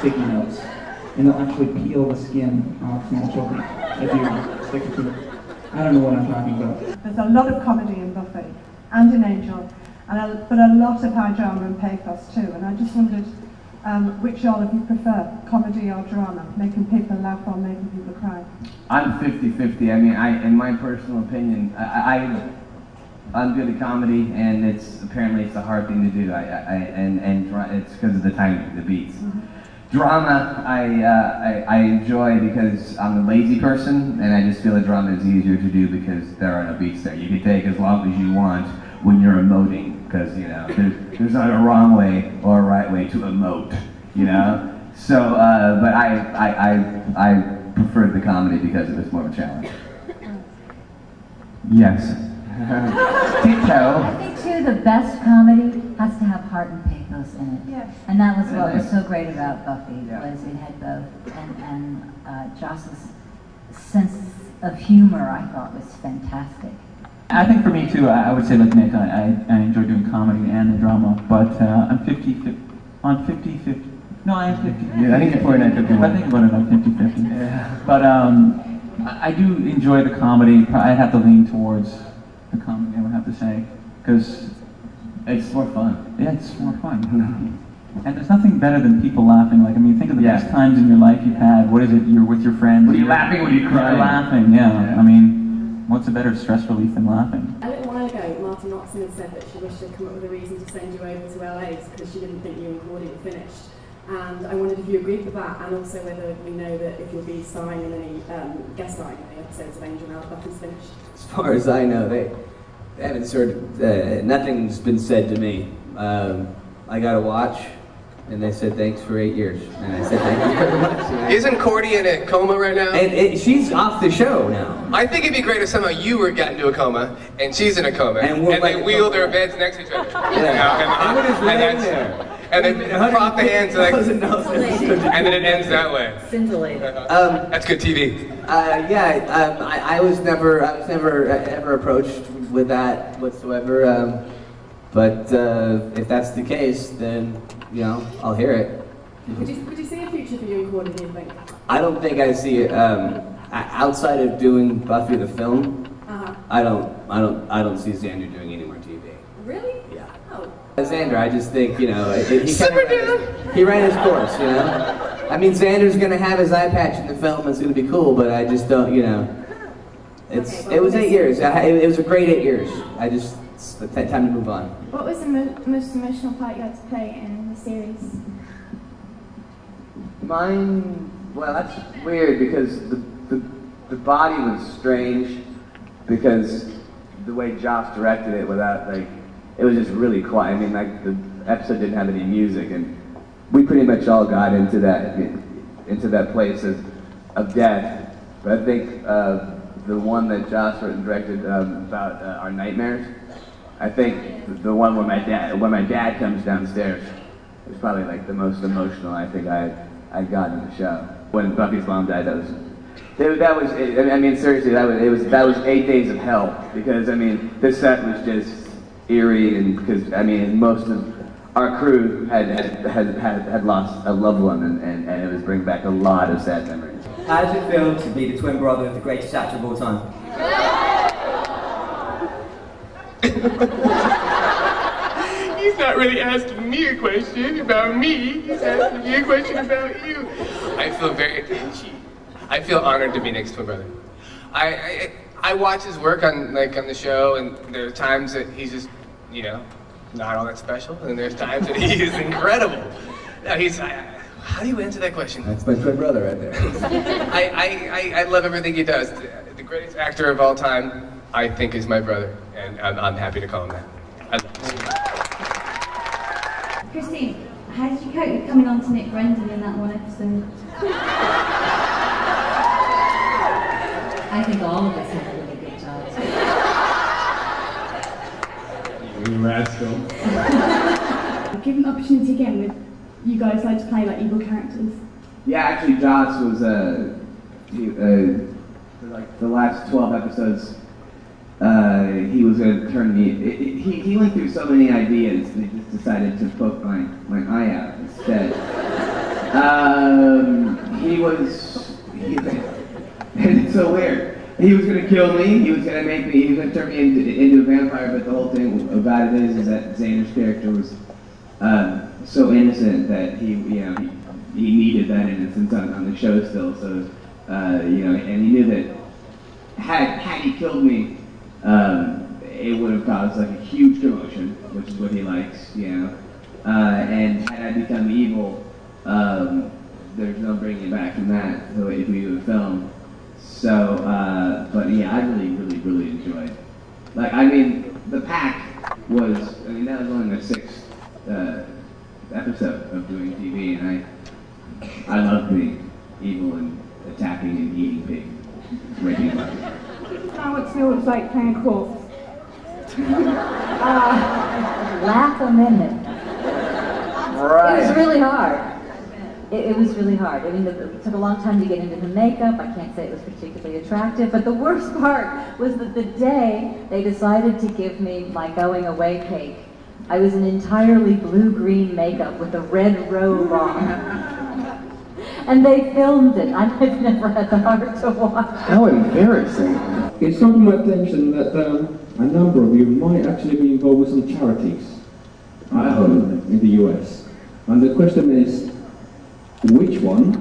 sticky notes, and they'll actually peel the skin off small children if you stick it to it. I don't know what I'm talking about. There's a lot of comedy in Buffy and in Angel, but a lot of high drama and pathos too. And I just wondered which all of you prefer, comedy or drama, making people laugh or making people cry? I'm 50-50. I mean, in my personal opinion, I'm good at comedy, and it's a hard thing to do. And it's because of the timing, the beats. Mm-hmm. Drama, I enjoy because I'm a lazy person, and I just feel that drama is easier to do because there are no beats there. You can take as long as you want when you're emoting, because you know there's not a wrong way or a right way to emote, you know. So, but I preferred the comedy because it was more of a challenge. Yes. I think too the best comedy has to have heart and pathos in it. Yes. And that was what was so great about Buffy, was it had both. And Joss's sense of humor, I thought, was fantastic. I think for me too, I would say like Nick, I enjoy doing comedy and the drama, but I'm 50-50. On 50-50. No, I am 50. Yeah, I think you're 49-51. I think about it, I'm 50-50. Yeah. But I do enjoy the comedy. I'd have to lean towards the comedy, I would have to say, because it's more fun. Yeah, it's more fun. And there's nothing better than people laughing. Like, I mean, think of the best times in your life you've had. What is it? You're with your friends. Were you laughing? Were you crying? You're laughing, yeah. I mean, what's a better stress relief than laughing? A little while ago, Martin Oxon had said that she wished she'd come up with a reason to send you over to LA because she didn't think you and Cordy were finished. And I wondered if you agreed with that, and also whether we know that if you'll be starring in any guest starring in any episodes of Angel now that Buffy's finished. As far as I know, they haven't nothing's been said to me. I got a watch, and they said thanks for 8 years, and I said thank you very much. You know? Isn't Cordy in a coma right now? And she's off the show now. I think it'd be great if somehow you were got into a coma, and she's in a coma, and they wheel their beds next to each other. Yeah. And then prop the hands like, and then it ends that way. Scintillating. That's good TV. I was never ever approached with that whatsoever. But if that's the case, then you know I'll hear it. Could you see a future for you and Cordy, do you think? I don't think I see it outside of doing Buffy the film. I don't see Xander doing any more TV. Really? Yeah. Oh. Xander, I just think, you know, he ran his course, you know? I mean, Xander's gonna have his eye patch in the film, it's gonna be cool, but I just don't, you know. It was 8 years. It was a great 8 years. It's time to move on. What was the most emotional part you had to play in the series? Mine, well, that's weird because the body was strange because the way Joss directed it without, like, it was just really quiet. I mean, like, the episode didn't have any music, and we pretty much all got into that place of death. But I think the one that Joss wrote and directed about our nightmares, I think the one where my dad comes downstairs is probably like the most emotional I think I got in the show. When Buffy's mom died, that was I mean, seriously, that was 8 days of hell, because I mean this set was just eerie, and because I mean most of our crew had lost a loved one, and it was bringing back a lot of sad memories. How does it feel to be the twin brother of the greatest actor of all time? He's not really asking me a question about me. He's asking me a question about you. I feel honored to be Nick's twin brother. I watch his work on the show, and there are times that he's just, you know, not all that special, and there's times that he is incredible. No, how do you answer that question? That's my twin brother right there. I love everything he does. The greatest actor of all time, I think, is my brother, and I'm happy to call him that. Kristine, how did you cope with coming on to Nick Brendon in that one episode? I think all of us have a really good job. You rascal. Given the opportunity again, would you guys like to play like evil characters? Yeah, actually, Joss was for like the last 12 episodes. He was going to turn me. He went through so many ideas, and he just decided to poke my eye out instead. It's so weird. He was gonna kill me. He was gonna turn me into a vampire. But the whole thing about it is that Xander's character was so innocent that he needed that innocence on the show still. So and he knew that had he killed me, it would have caused like a huge commotion, which is what he likes, and had I become evil, there's no bringing it back from that. So if we do a film, so but yeah, I really enjoyed. The Pack was. That was only the 6th episode of doing TV, and I love being evil and attacking and eating pig, raping bugs. How it feels like playing corpse. Laugh a minute. Right. It was really hard. It was really hard. It took a long time to get into the makeup. I can't say it was particularly attractive, but the worst part was that the day they decided to give me my going away cake, I was in entirely blue-green makeup with a red robe on. And they filmed it. I've never had the heart to watch it. How embarrassing. It's come to my attention that a number of you might actually be involved with some charities in the US. And the question is, which one,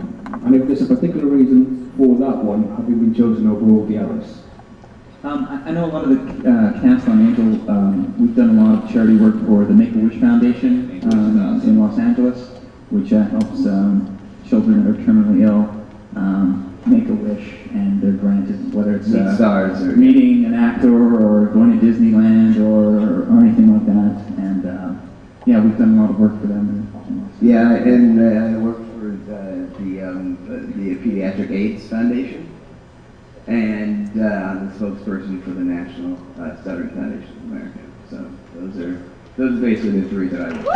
and if there's a particular reason for that one, have you been chosen over all the others? I know a lot of the cast on Angel. We've done a lot of charity work for the Make-A-Wish Foundation in Los Angeles, which helps children that are terminally ill make a wish, and they're granted, whether it's stars or meeting an actor or going to Disneyland or anything like that. And yeah, we've done a lot of work for them. Yeah, and I work for the Pediatric AIDS Foundation, and I'm the spokesperson for the National Stuttering Foundation of America. So those are basically the 3 that I work for.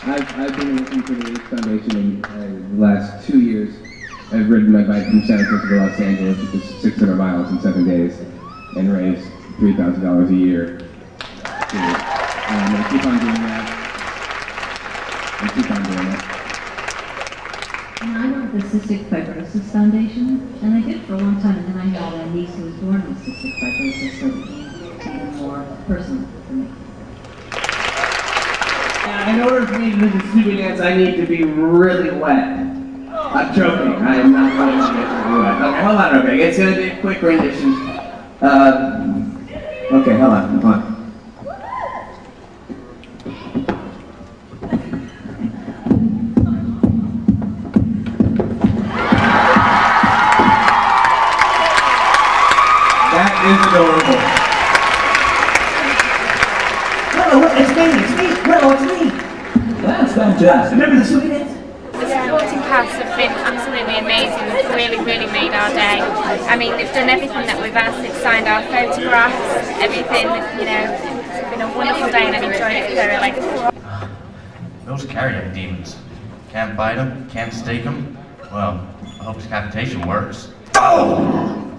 I've been working for the AIDS Foundation in the last 2 years. I've ridden my bike from San Francisco to Los Angeles, which is 600 miles in 7 days, and raised $3,000 a year. And I'm going to keep on doing that. I work at the Cystic Fibrosis Foundation, and I did for a long time, and then I had a niece who was born with cystic fibrosis, so it became even more personal for me. In order for me to do the stupid dance, I need to be really wet. I'm joking. I am not going to get really wet. Okay, hold on, okay. It's going to be a quick rendition. Okay, hold on. Come on. That is adorable. Hello, it's me. Hello, it's me. That's fantastic. Remember the stupid dance? The supporting cast have been absolutely amazing. They've really made our day. I mean, they've done everything that we've asked. They've signed our photographs, everything. It's been a wonderful day and I've enjoyed it thoroughly. Those carrying demons. Can't bite them, can't stake them. Well, I hope decapitation works. Oh!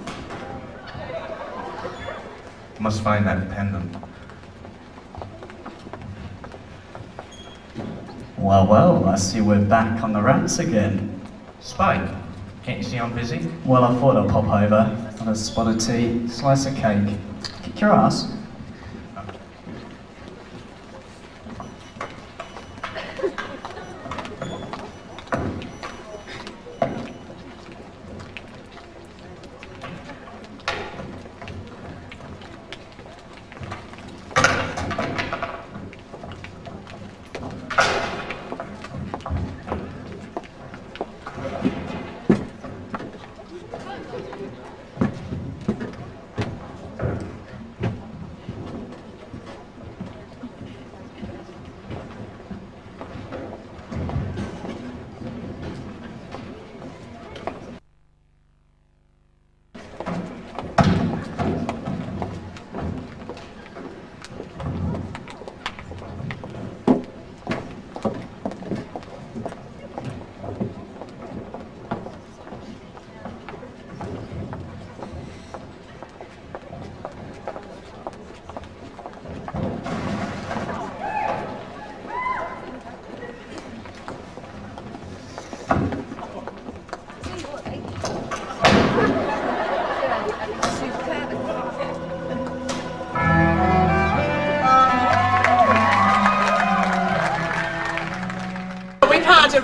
Must find that pendant. Well, I see we're back on the rants again. Spike, can't you see I'm busy? Well, I thought I'd pop over, have a spot of tea, slice of cake. Kick your ass.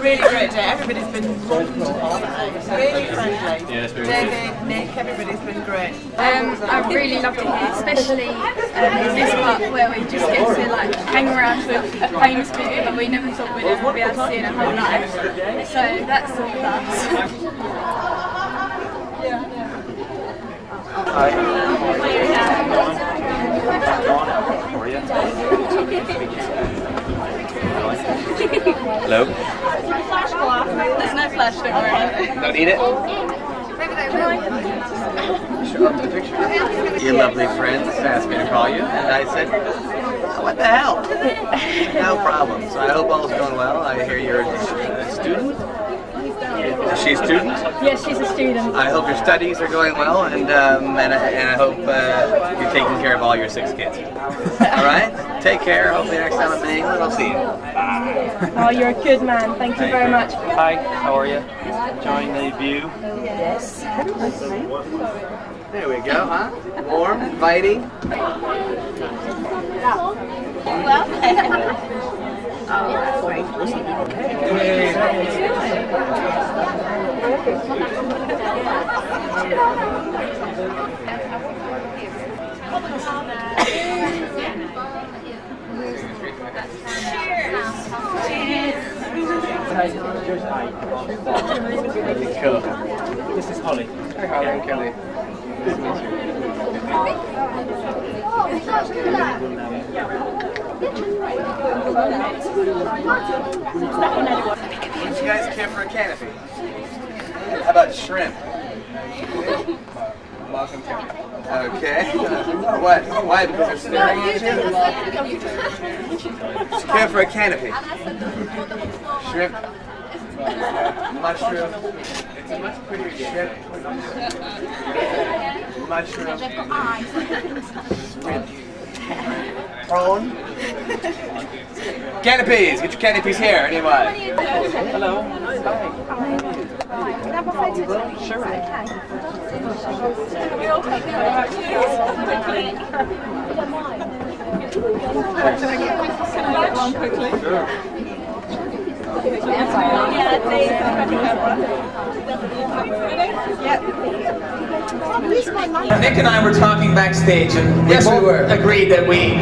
really great day. Everybody's been wonderful. Really friendly. David, Nick, everybody's been great. I really loved it here, especially this part where we just get to like hang around with a famous people that we never thought we'd ever be able to see in our whole life. So that's all that. Hello? Flash go off. There's no flash, don't worry. Don't need it? Your lovely friends asked me to call you, and I said, oh, what the hell? No problem. So I hope all's going well. I hear you're a student. Is she a student? Yes, she's a student. I hope your studies are going well, and I hope you're taking care of all your 6 kids. All right? Take care. Hopefully next time I'm in England, I'll see you. Bye. Oh, you're a good man. Thank you very much. Hi, how are you? Enjoying the view? Yes. There we go, huh? Warm, inviting. Cool. This is Holly. Hi, Holly and Kelly. Good to meet you. Would you guys care for a canopy? How about shrimp? Okay. What? Why? Because they're staring at you? Would you care for a canopy? Shrimp. Mushroom. It's a much prettier shrimp. Mushroom. Prawn. Canopies! Get your canopies here, anyone? Hello. Hi. Can I have a photo? Sure. Nick and I were talking backstage, and we agreed that we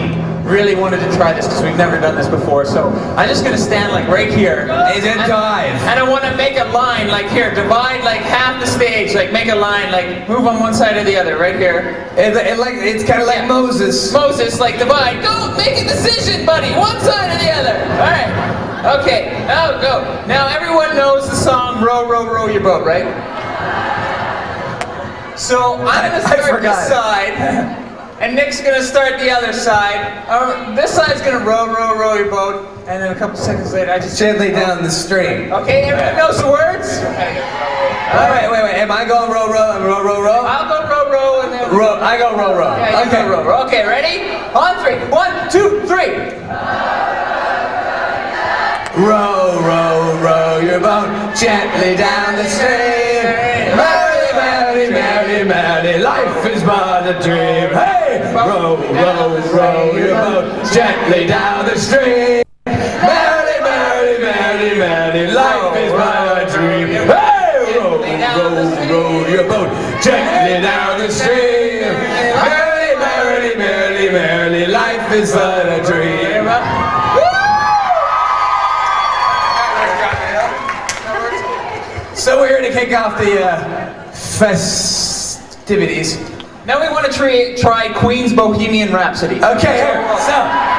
really wanted to try this because we've never done this before. So I'm just going to stand like right here and I want to make a line like here, divide like half the stage, like make a line, like move on one side or the other, right here. It's kind of like Moses. Moses, like divide. Go, make a decision, buddy. One side or the other. All right. Okay. Now go. Now everyone knows the song "Row, Row, Row Your Boat," right? So I'm going to start this side. And Nick's gonna start the other side. This side's gonna row, row, row your boat, and then a couple seconds later, I just gently down the stream. Okay, everyone knows the words? All right, wait. Am I going row, row, and row, row, row? I'll go row, row, and then row. I go row, row. Yeah, okay, row, row. Okay, ready? On 3. 1, 2, 3. Row, row, row your boat gently down the stream. Merrily, merrily, merrily, merrily, life is but a dream. Hey! Row, row, row your boat gently down the stream. Merrily, merrily, merrily, merrily, life is but a dream. Hey! Row, row, row your boat gently down the stream. Merrily, merrily, merrily, merrily, life is but a dream. So we're here to kick off the festivities. Now we want to try Queen's Bohemian Rhapsody. Okay, here. So.